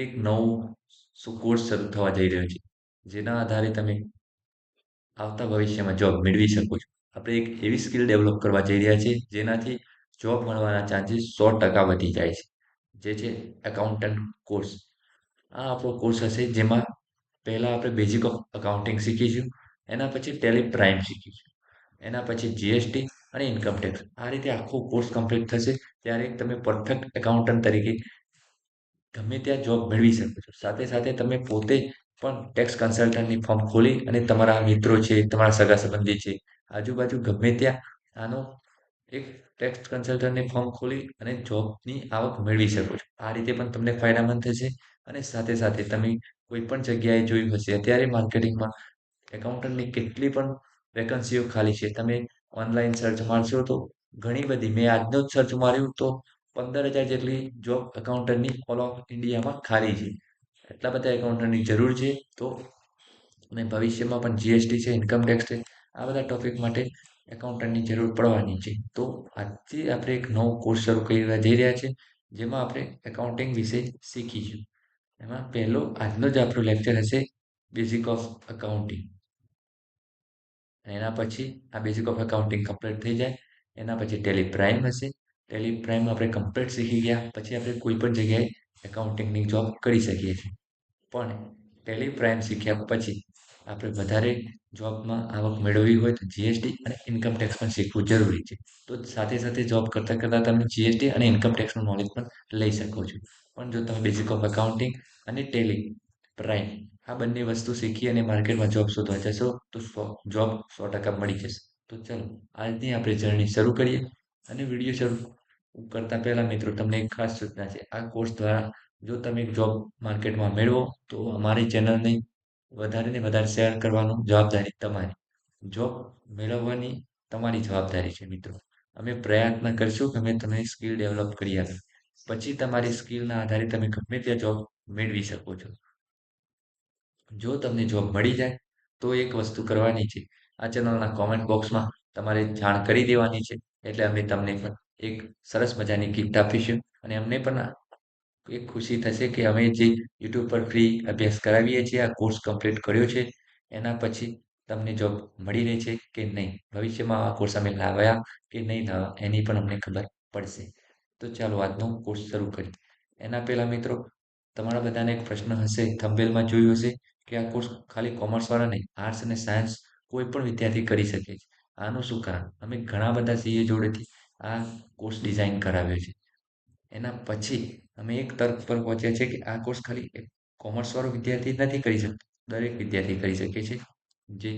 એક નવો કોર્સ શરૂ થવા જઈ રહ્યો છે, જેના આધારે તમે આવતા ભવિષ્યમાં જોબ મેળવી શકો છો. આપણે એક એવી સ્કિલ ડેવલપ કરવા જઈ રહ્યા છીએ, જેનાથી જોબ મળવાના ચાન્સીસ 100% વધી જાય છે, જે છે એકાઉન્ટન્ટ કોર્સ. આ આપણો કોર્સ હશે, જેમાં પહેલા આપણે બેઝિક ઓફ અકાઉન્ટિંગ શીખીશું, એના પછી ટેલી પ્રાઇમ શીખીશું, એના પછી જીએસટી અને ઇન્કમ ટેક્સ. આ રીતે આખો કોર્સ કમ્પ્લીટ થશે, ત્યારે તમે પરફેક્ટ એકાઉન્ટન્ટ તરીકે ગમે ત્યાં જોબ મેળવી શકો છો. સાથે સાથે તમે પોતે પણ ટેક્સ કન્સલ્ટન્ટની ફર્મ ખોલી અને તમારા મિત્રો છે, તમારા સગા સંબંધી છે, આજુબાજુ ગમે ત્યાં આનો એક ટેક્સ કન્સલ્ટન્ટની ફર્મ ખોલી અને જોબની આવક મેળવી શકો છો. આ રીતે પણ તમને ફાયદામંદ થશે. અને સાથે સાથે તમે કોઈ પણ જગ્યાએ જોયું હશે, અત્યારે માર્કેટિંગમાં એકાઉન્ટન્ટની કેટલી પણ વેકન્સીઓ ખાલી છે. તમે ઓનલાઈન સર્ચ મારશો તો ઘણી બધી, મેં આજનો જ સર્ચ માર્યું તો 15,000 જેટલી જોબ એકાઉન્ટન્ટની ઓલ ઓફ ઇન્ડિયામાં ખાલી છે. એટલા બધા એકાઉન્ટન્ટની જરૂર છે. તો અને ભવિષ્યમાં પણ જીએસટી છે, ઇન્કમ ટેક્સ છે, આ બધા ટોપિક માટે એકાઉન્ટન્ટની જરૂર પડવાની છે. તો આજથી આપણે એક નવો કોર્સ શરૂ કરવા જઈ રહ્યા છે, જેમાં આપણે એકાઉન્ટિંગ વિશે શીખીશું. એમાં પહેલો આજનો જ આપણો લેક્ચર હશે બેઝિક ઓફ અકાઉન્ટિંગ. એના પછી આ બેઝિક ઓફ અકાઉન્ટિંગ કમ્પ્લીટ થઈ જાય, એના પછી ટેલી પ્રાઇમ હશે. ટેલી પ્રાઇમ આપણે કમ્પ્લીટ શીખી ગયા પછી આપણે કોઈ પણ જગ્યાએ એકાઉન્ટિંગની જોબ કરી શકીએ છીએ. પણ ટેલી પ્રાઇમ શીખ્યા પછી આપણે વધારે જોબમાં આવક મેળવવી હોય તો જીએસટી અને ઇન્કમ ટેક્સ પણ શીખવું જરૂરી છે. તો સાથે સાથે જોબ કરતાં કરતાં તમે જીએસટી અને ઇન્કમ ટેક્સનું નોલેજ પણ લઈ શકો છો. પણ જો તમે બેઝિક ઓફ અકાઉન્ટિંગ અને ટેલી પ્રાઇમ આ બંને વસ્તુ શીખી અને માર્કેટમાં જોબ શોધવા જશો તો જોબ 100% મળી જશે. તો ચાલો આજની આપણે જર્ની શરૂ કરીએ. અને વિડીયો શરૂ કરતા પહેલા મિત્રો તમને એક ખાસ સૂચના છે. આ કોર્સ દ્વારા જો તમે જોબ માર્કેટમાં મેળવો તો અમારી ચેનલને વધારે ને વધારે શેર કરવાનું જવાબદારી તમારી. જોબ મેળવવાની તમારી જવાબદારી છે મિત્રો. અમે પ્રયત્ન કરીશું કે અમે તમને સ્કિલ ડેવલપ કરી આપીએ. પછી તમારી સ્કિલના આધારે તમે ગમે ત્યાં જોબ મેળવી શકો છો. જો તમને જોબ મળી જાય તો એક વસ્તુ કરવાની છે. આ ચેનલના કોમેન્ટ બોક્સમાં તમારે જાણ કરી દેવાની છે. એટલે અમે તમને પણ એક સરસ મજાની ગિફ્ટ આપીશું. અને અમને પણ એક ખુશી થશે કે અમે જે યુટ્યુબ પર ફ્રી અભ્યાસ કરાવીએ છીએ, આ કોર્સ કમ્પ્લીટ કર્યો છે, એના પછી તમને જોબ મળી રહી છે કે નહીં. ભવિષ્યમાં આ કોર્સ અમે લાવ્યા કે નહીં લાવ્યા એની પણ અમને ખબર પડશે. તો ચાલો આજનો કોર્સ શરૂ કરીએ. એના પહેલાં મિત્રો તમારા બધાને એક પ્રશ્ન હશે, થંબનેલમાં જોયું હશે કે આ કોર્સ ખાલી કોમર્સવાળા નહીં, આર્ટ્સ અને સાયન્સ કોઈ પણ વિદ્યાર્થી કરી શકે છે. આનું શું કારણ? અમે ઘણા બધા સીએ જોડેથી આ કોર્સ ડિઝાઇન કરાવ્યો છે. એના પછી અમે એક તર્ક પર પહોંચ્યા છે કે આ કોર્સ ખાલી કોમર્સવાળો વિદ્યાર્થી નથી કરી શકતો, દરેક વિદ્યાર્થી કરી શકે છે. જે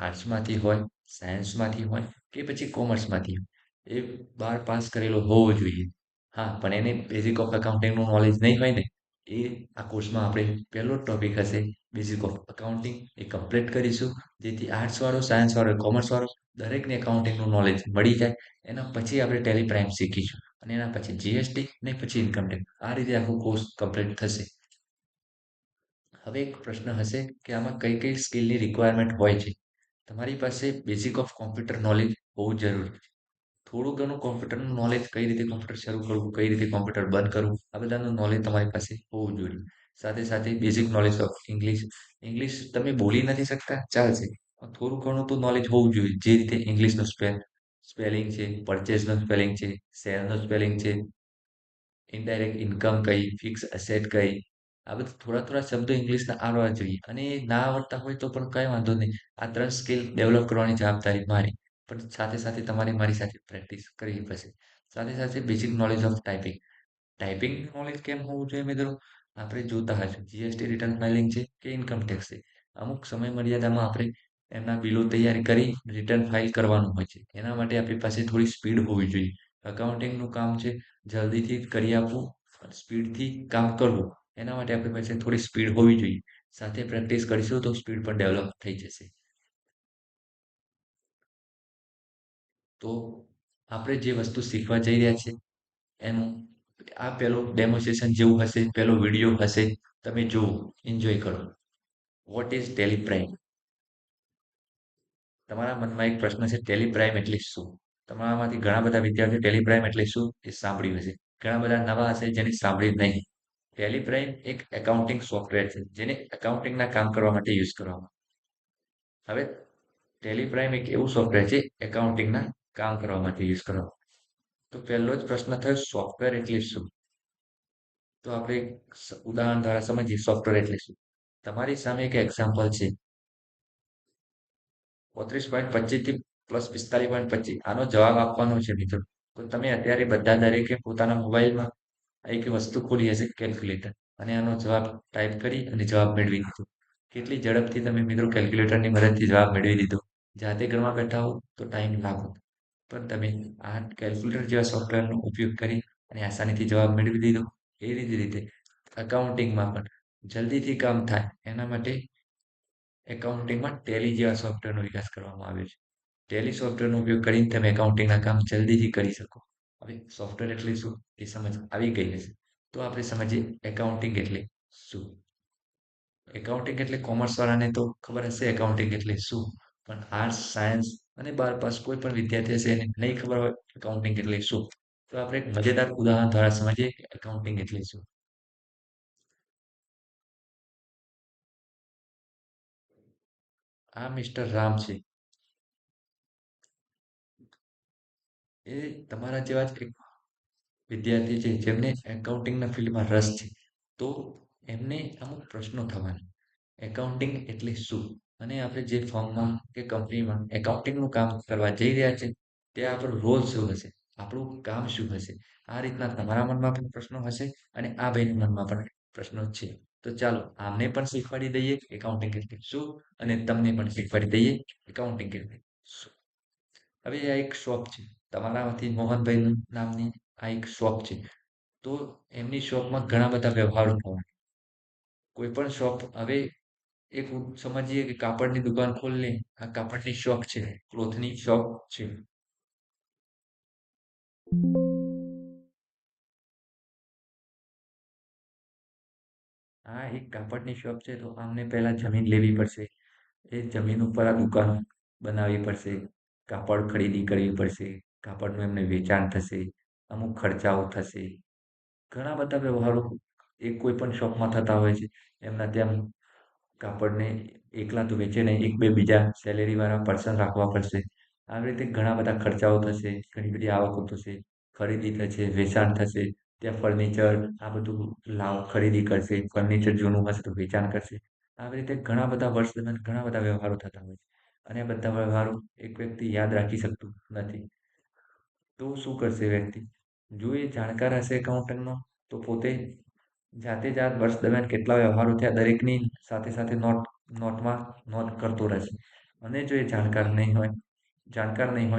આર્ટ્સમાંથી હોય, સાયન્સમાંથી હોય કે પછી કોમર્સમાંથી હોય. એ 12 પાસ કરેલો હોવો જોઈએ. હા, પણ એને બેઝિક ઓફ અકાઉન્ટિંગનું નોલેજ નહીં હોય ને, એ આ કોર્સમાં આપણે પહેલો ટોપિક હશે basic of accounting, A complete કરીશું. જેથી આર્ટ્સવાળો, સાયન્સવાળો, કોમર્સવાળો દરેકને એકાઉન્ટિંગનું નોલેજ મળી જાય. એના પછી આપણે ટેલી પ્રાઇમ શીખીશું અને એના પછી જીએસટી અને પછી ઇન્કમ ટેક્સ. આ રીતે આખું કોર્સ કમ્પ્લીટ થશે. હવે એક પ્રશ્ન હશે કે આમાં કઈ કઈ સ્કિલની રિક્વાયરમેન્ટ હોય છે. તમારી પાસે બેઝિક ઓફ કોમ્પ્યુટર નોલેજ હોવું જરૂરી છે. થોડું ઘણું કોમ્પ્યુટરનું નોલેજ, કઈ રીતે કોમ્પ્યુટર શરૂ કરવું, કઈ રીતે કોમ્પ્યુટર બંધ કરવું, આ બધાનું નોલેજ તમારી પાસે હોવું જોઈએ. સાથે સાથે basic knowledge of English. English તમે બોલી નથી શકતા ચાલશે, પણ થોડું ઘણું તો નોલેજ હોવું જોઈએ. જે રીતે ઇંગ્લિશનું સ્પેલિંગ છે, પરચેઝનું સ્પેલિંગ છે, સેલનું સ્પેલિંગ છે, ઇનડાયરેક્ટ ઇન્કમ કઈ, ફિક્સ એસેટ કઈ, આ બધા થોડા થોડા શબ્દો ઇંગ્લિશના આવડવા જોઈએ. અને એ ના આવડતા હોય તો પણ કંઈ વાંધો નહીં. આ 3 સ્કિલ ડેવલપ કરવાની જવાબદારી મારી. પણ સાથે સાથે તમારે મારી સાથે પ્રેક્ટિસ કરવી પડશે. સાથે સાથે basic knowledge of typing. Typing knowledge કેમ હોવું જોઈએ મિત્રો? આપણે જોતા હશું જીએસટી રિટર્ન ફાઇલિંગ છે કે ઇન્કમ ટેક્સ છે. અમુક સમય મર્યાદામાં આપણે એમના બિલો તૈયાર કરી રિટર્ન ફાઇલ કરવાનું હોય છે. એના માટે આપણી પાસે થોડી સ્પીડ હોવી જોઈએ. અકાઉન્ટિંગનું કામ છે જલ્દીથી કરી આપવું, સ્પીડથી કામ કરવું. એના માટે આપણી પાસે થોડી સ્પીડ હોવી જોઈએ. સાથે પ્રેક્ટિસ કરીશું તો સ્પીડ પણ ડેવલપ થઈ જશે. તો આપણે જે વસ્તુ શીખવા જઈ રહ્યા છીએ એનું આ પહેલો ડેમોન્સ્ટ્રેશન જેવું હશે, પહેલો વિડીયો હશે. તમે જુઓ, એન્જોય કરો. What is Tally prime? તમારા મનમાં એક પ્રશ્ન છે, ટેલી પ્રાઇમ એટલે શું? તમારામાંથી ઘણા બધા વિદ્યાર્થીઓ ટેલી પ્રાઇમ એટલે શું એ સાંભળ્યું હશે. ઘણા બધા નવા હશે જેને સાંભળ્યું નહીં. ટેલી પ્રાઇમ એક એકાઉન્ટિંગ સોફ્ટવેર છે જેને એકાઉન્ટિંગના કામ કરવા માટે યુઝ કરવામાં આવે. હવે ટેલી પ્રાઇમ એક એવું સોફ્ટવેર છે એકાઉન્ટિંગના કામ કરવા માટે યુઝ કરવામાં. તો પહેલો જ પ્રશ્ન થયો સોફ્ટવેર એટલે શું? તો આપણે એક ઉદાહરણ દ્વારા સમજીએ સોફ્ટવેર એટલે શું. તમારી સામે એક એક્ઝામ્પલ છે 35.25 થી +45.25 આનો જવાબ આપવાનો છે મિત્રો. તો તમે અત્યારે બધા દરેકે પોતાના મોબાઈલમાં એક વસ્તુ ખોલી હશે કેલ્ક્યુલેટર અને આનો જવાબ ટાઈપ કરી અને જવાબ મેળવી દીધો. કેટલી ઝડપથી તમે મિત્રો કેલ્ક્યુલેટરની મદદથી જવાબ મેળવી દીધો. જાતે ઘરમાં બેઠા હો તો ટાઈમ લાગો પણ તમે આ કેલ્ક્યુલેટર જેવા સોફ્ટવેરનો ઉપયોગ કરી અને આસાનીથી જવાબ મેળવી દીધો. એવી જ રીતે એકાઉન્ટિંગમાં પણ જલ્દીથી કામ થાય એના માટે એકાઉન્ટિંગમાં ટેલી જેવા સોફ્ટવેરનો વિકાસ કરવામાં આવ્યો છે. ટેલી સોફ્ટવેરનો ઉપયોગ કરીને તમે એકાઉન્ટિંગના કામ જલ્દીથી કરી શકો. હવે સોફ્ટવેર એટલે શું એ સમજ આવી ગઈ હશે. તો આપણે સમજીએ એકાઉન્ટિંગ એટલે શું. એકાઉન્ટિંગ એટલે કોમર્સવાળાને તો ખબર હશે એકાઉન્ટિંગ એટલે શું, પણ આર્ટ્સ, સાયન્સ અને 12 પાસ કોઈ પણ વિદ્યાર્થી હશે એને નહીં ખબર હોય એકાઉન્ટિંગ એટલે શું. તો આપણે એક મજેદાર ઉદાહરણ દ્વારા સમજીએ કે એકાઉન્ટિંગ એટલે શું. આ મિસ્ટર રામ છે. એ તમારા જેવા જ એક વિદ્યાર્થી છે જેમને એકાઉન્ટિંગના ફિલ્ડમાં રસ છે. તો એમને અમુક પ્રશ્નો થવાના. એકાઉન્ટિંગ એટલે શું? અને આપણે જે ફર્મમાં કે કંપનીમાં એકાઉન્ટિંગનું કામ કરવા જઈ રહ્યા છે ત્યાં આપણો રોલ શું હશે? આપણું કામ શું હશે? આ રીતના તમારા મનમાં પણ પ્રશ્નો હશે અને આ ભાઈના મનમાં પણ પ્રશ્નો છે. તો ચાલો આમને પણ શીખવાડી દઈએ એકાઉન્ટિંગ એટલે શું અને તમને પણ શીખવાડી દઈએ એકાઉન્ટિંગ એટલે શું. હવે આ એક શોપ છે. તમારામાંથી મોહનભાઈ નામની આ એક શોપ છે. તો એમની શોપમાં ઘણા બધા વ્યવહારો થવાના. કોઈ પણ શોપ હવે એક સમજીએ કે કાપડની દુકાન ખોલી આ કાપડની શોપ છે, ક્લોથની શોપ છે. આ એક કાપડની શોપ છે તો આમને પહેલા જમીન લેવી પડશે. એ જમીન ઉપર આ દુકાન બનાવવી પડશે. કાપડ ખરીદી કરવી પડશે. કાપડનું એમને વેચાણ થશે. અમુક ખર્ચાઓ થશે. ઘણા બધા વ્યવહારો એક કોઈ પણ શોપમાં થતા હોય છે. એમના ત્યાં કાપડને એકલા તો વેચે નહીં, એક બે બીજા સેલેરીવાળા પર્સન રાખવા પડશે. આવી રીતે ઘણા બધા ખર્ચાઓ થશે, ઘણી બધી આવકો થશે, ખરીદી થશે, વેચાણ થશે. ત્યાં ફર્નિચર આ બધું ખરીદી કરશે. ફર્નિચર જૂનું હશે તો વેચાણ કરશે. આવી રીતે ઘણા બધા વર્ષ દરમિયાન ઘણા બધા વ્યવહારો થતા હોય છે. અને આ બધા વ્યવહારો એક વ્યક્તિ યાદ રાખી શકતું નથી. તો શું કરશે વ્યક્તિ? જો એ જાણકાર હશે એકાઉન્ટન્ટનો તો પોતે જાતે જ આ વર્ષ દરમિયાન કેટલા વ્યવહારો થયા દરેકની સાથે સાથે નોટમાં નોંધ કરતો રહેશે. અને જો એ જાણકાર નહીં હોય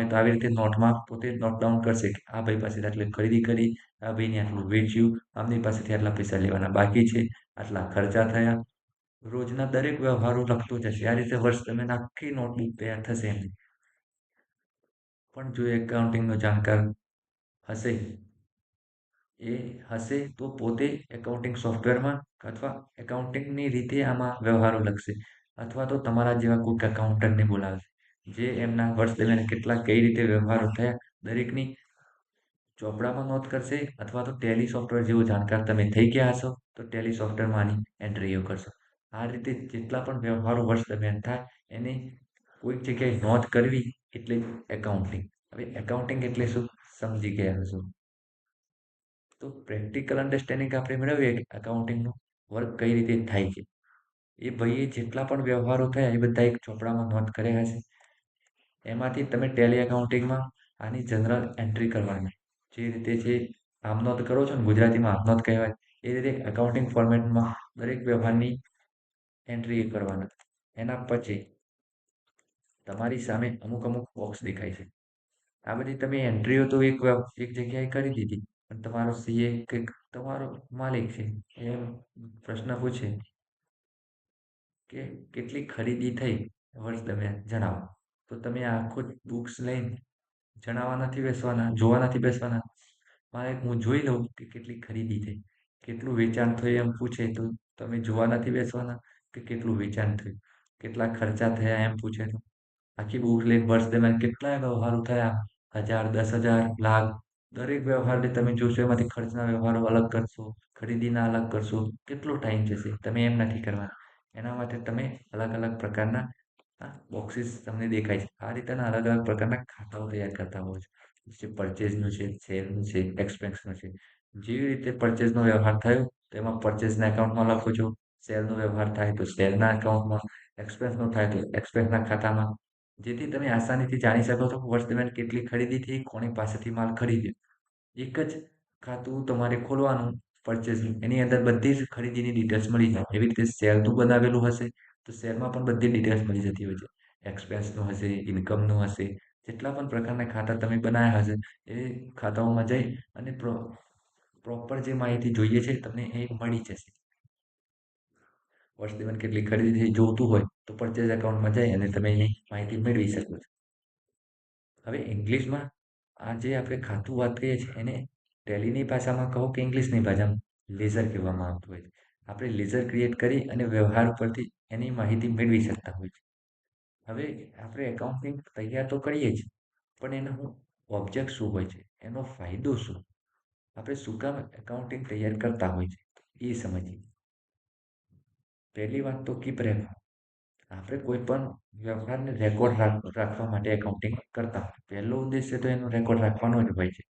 તો આવી રીતે નોટમાં પોતે નોટ ડાઉન કરશે કે આ ભાઈ પાસેથી આટલી ખરીદી કરી, આ ભાઈને આટલું વેચ્યું, આમની પાસેથી આટલા પૈસા લેવાના બાકી છે, આટલા ખર્ચા થયા. રોજના દરેક વ્યવહારો લખતો જશે. આ રીતે વર્ષ દરમિયાન આખી નોટબુક તૈયાર થશે એમની. પણ જો એકાઉન્ટિંગનો જાણકાર હશે એ હશે તો પોતે એકાઉન્ટિંગ સોફ્ટવેરમાં અથવા એકાઉન્ટિંગની રીતે આમાં વ્યવહારો લખશે અથવા તો તમારા જેવા કોઈક એકાઉન્ટન્ટને બોલાવશે જે એમના વર્ષ દરમિયાન કેટલા કઈ રીતે વ્યવહારો થયા દરેકની ચોપડામાં નોંધ કરશે અથવા તો ટેલી સોફ્ટવેર જેવો જાણકાર તમે થઈ ગયા હશો તો ટેલી સોફ્ટવેરમાં આની એન્ટ્રીઓ કરશો. આ રીતે જેટલા પણ વ્યવહારો વર્ષ દરમિયાન થાય એની કોઈક જગ્યાએ નોંધ કરવી એટલે એકાઉન્ટિંગ. હવે એકાઉન્ટિંગ એટલે શું સમજી ગયા હશો. તો પ્રેક્ટિકલ અન્ડરસ્ટેન્ડિંગ આપણે મેળવીએ કે એકાઉન્ટિંગનું વર્ક કઈ રીતે થાય છે. એ ભાઈએ જેટલા પણ વ્યવહારો થયા એ બધા એક ચોપડામાં નોંધ કર્યા હશે. એમાંથી તમે ટેલી એકાઉન્ટિંગમાં આની જનરલ એન્ટ્રી કરવાની. જે રીતે જે આમ નોંધ કરો છો ને ગુજરાતીમાં આમ નોંધ કહેવાય એ રીતે એકાઉન્ટિંગ ફોર્મેટમાં દરેક વ્યવહારની એન્ટ્રી કરવાના. એના પછી તમારી સામે અમુક અમુક બોક્સ દેખાય છે. આ બધી તમે એન્ટ્રીઓ તો એક જગ્યાએ કરી દીધી પણ તમારો સીએ કે તમારો માલિક છે એમ પ્રશ્ન પૂછે કે કેટલી ખરીદી થઈ વર્ષ દરમિયાન જણાવો. તો તમે આખો બુક્સ લઈને જણાવવા નથી બેસવાના, જોવા નથી બેસવાના. મારે હું જોઈ લઉં કે કેટલી ખરીદી થઈ, કેટલું વેચાણ થયું એમ પૂછે તો તમે જોવા નથી બેસવાના કે કેટલું વેચાણ થયું, કેટલા ખર્ચા થયા એમ પૂછે તો આખી બુક લઈને વર્ષ દરમિયાન કેટલા વ્યવહારો થયા 1000, 10,000, લાખ દરેક વ્યવહારને તમે જોશો એમાંથી ખર્ચના વ્યવહારો અલગ કરશો, ખરીદીના અલગ કરશો, કેટલો ટાઈમ જશે? તમે એમ નથી કરવાના. એના માટે તમે અલગ-અલગ પ્રકારના બોક્સીસ તમને દેખાય છે. આ રીતના અલગ-અલગ પ્રકારના ખાતાઓ તૈયાર કરતા હોવ છો. જે પરચેઝનું છે, સેલનું છે, એક્સપેન્સનું છે. જેવી રીતે પરચેઝનો વ્યવહાર થયો, તો એમાં પરચેઝના એકાઉન્ટમાં લખો છો. સેલનો વ્યવહાર થાય તો સેલના એકાઉન્ટમાં, એક્સપેન્સનો થાય તો એક્સપેન્સના ખાતામાં. જેથી તમે આસાનીથી જાણી શકો છો વર્ષ દરમિયાન કેટલી ખરીદી થઈ, કોની પાસેથી માલ ખરીદ્યો. એક જ ખાતું તમારે ખોલવાનું પરચેઝનું, એની અંદર બધી જ ખરીદીની ડિટેલ્સ મળી જાય. એવી રીતે સેલનું બનાવેલું હશે તો સેલમાં પણ બધી ડિટેલ્સ મળી જતી હોય છે. એક્સપેન્સનું હશે, ઇન્કમનું હશે, જેટલા પણ પ્રકારના ખાતા તમે બનાવ્યા હશે એ ખાતાઓમાં જઈ અને પ્રોપર જે માહિતી જોઈએ છે તમને એ મળી જશે. વર્ષ દરમિયાન કેટલી ખરીદી થઈ જોતું હોય તો પરચેઝ એકાઉન્ટમાં જઈ અને તમે એની માહિતી મેળવી શકો છો. હવે ઇંગ્લિશમાં આ જે આપણે ખાતું વાત કરીએ છીએ એને ટેલીની ભાષામાં કહો કે ઇંગ્લિશની ભાષામાં લેઝર કહેવામાં આવતું હોય છે. આપણે લેઝર ક્રિએટ કરી અને વ્યવહાર પરથી એની માહિતી મેળવી શકતા હોય છે. હવે આપણે એકાઉન્ટિંગ તૈયાર તો કરીએ જ, પણ એનો ઓબ્જેક્ટ શું હોય છે? એનો ફાયદો શું? આપણે શું કામ એકાઉન્ટિંગ તૈયાર કરતા હોય છે? એ સમજીએ. પહેલી વાત તો કીપ રેકોર્ડ. આપણે કોઈ પણ વ્યવહારને રેકોર્ડ રાખવા માટે એકાઉન્ટિંગ કરતા હોય. પહેલો ઉદ્દેશ્ય તો એનો રેકોર્ડ રાખવાનો જ હોય છે.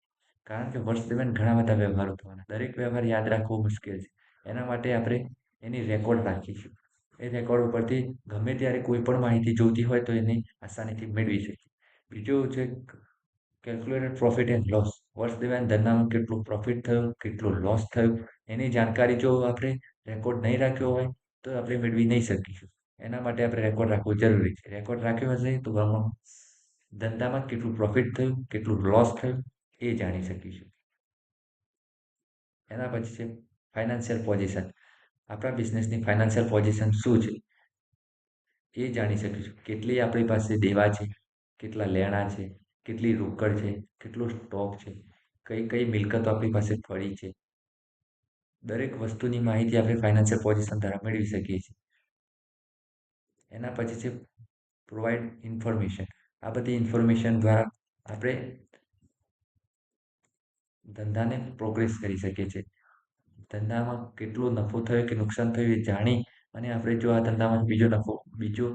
કારણ કે વર્ષ દરમિયાન ઘણા બધા વ્યવહારો થવાના. દરેક વ્યવહાર યાદ રાખવો મુશ્કેલ છે. એના માટે આપણે એની રેકોર્ડ રાખીશું. એ રેકોર્ડ ઉપરથી ગમે ત્યારે કોઈ પણ માહિતી જોઈતી હોય તો એને આસાનીથી મેળવી શકીએ. બીજું છે કેલ્ક્યુલેટેડ પ્રોફિટ એન્ડ લોસ. વર્ષ દરમિયાન ધંધામાં કેટલું પ્રોફિટ થયું, કેટલું લોસ થયું, એની જાણકારી જો આપણે રેકોર્ડ નહીં રાખ્યો હોય તો આપણે મેળવી નહીં શકીશું. એના માટે આપણે રેકોર્ડ રાખવું જરૂરી છે. રેકોર્ડ રાખ્યો હશે તો ધંધામાં કેટલું પ્રોફિટ થયું, કેટલું લોસ થયું એ જાણી શકીશું. એના પછી છે ફાઇનાન્શિયલ પોઝિશન. આપણા બિઝનેસની ફાઇનાન્શિયલ પોઝિશન શું છે એ જાણી શકીશું. કેટલી આપણી પાસે દેવા છે, કેટલા લેણા છે, કેટલી રોકડ છે, કેટલો સ્ટોક છે, કઈ કઈ મિલકતો આપણી પાસે પડી છે. દરેક વસ્તુની માહિતી આપણે ફાઇનાન્શિયલ પોઝિશન દ્વારા મેળવી શકીએ છીએ. એના પછી છે પ્રોવાઈડ ઇન્ફોર્મેશન. આ બધી ઇન્ફોર્મેશન દ્વારા આપણે ધંધાને પ્રોગ્રેસ કરી શકીએ છીએ. ધંધામાં કેટલો નફો થયો કે નુકસાન થયું એ જાણી અને આપણે જો આ ધંધામાં બીજો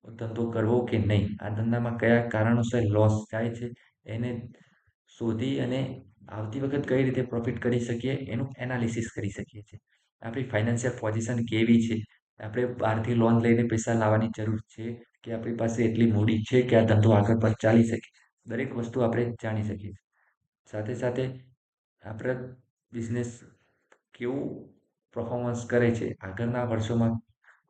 ધંધો કરવો કે નહીં, આ ધંધામાં કયા કારણોસર લોસ થાય છે એને શોધી અને આવતી વખત કઈ રીતે પ્રોફિટ કરી શકીએ એનું એનાલિસિસ કરી શકીએ છીએ. આપણી ફાઇનાન્શિયલ પોઝિશન કેવી છે? આપણે બહારથી લોન લઈને પૈસા લાવવાની જરૂર છે કે આપણી પાસે એટલી મૂડી છે કે આ ધંધો આગળ પણ ચાલી શકે? દરેક વસ્તુ આપણે જાણી શકીએ છીએ. સાથે સાથે આપણે બિઝનેસ કેવું પરફોર્મન્સ કરે છે, આગળના વર્ષોમાં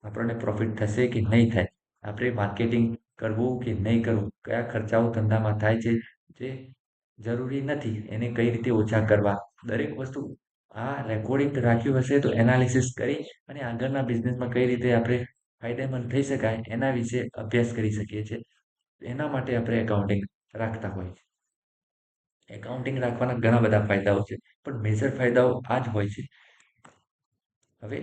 આપણને પ્રોફિટ થશે કે નહીં થાય, આપણે માર્કેટિંગ કરવું કે નહીં કરવું, કયા ખર્ચાઓ ધંધામાં થાય છે જે જરૂરી નથી એને કઈ રીતે ઓછા કરવા, દરેક વસ્તુ આ રેકોર્ડિંગ રાખ્યું હશે તો એનાલિસિસ કરી અને આગળના બિઝનેસમાં કઈ રીતે આપણે ફાયદેમંદ થઈ શકાય એના વિશે અભ્યાસ કરી શકીએ છીએ. એના માટે આપણે એકાઉન્ટિંગ રાખતા હોઈએ છીએ. એકાઉન્ટિંગ રાખવાના ઘણા બધા ફાયદાઓ છે, પણ મેજર ફાયદાઓ આ જ હોય છે. હવે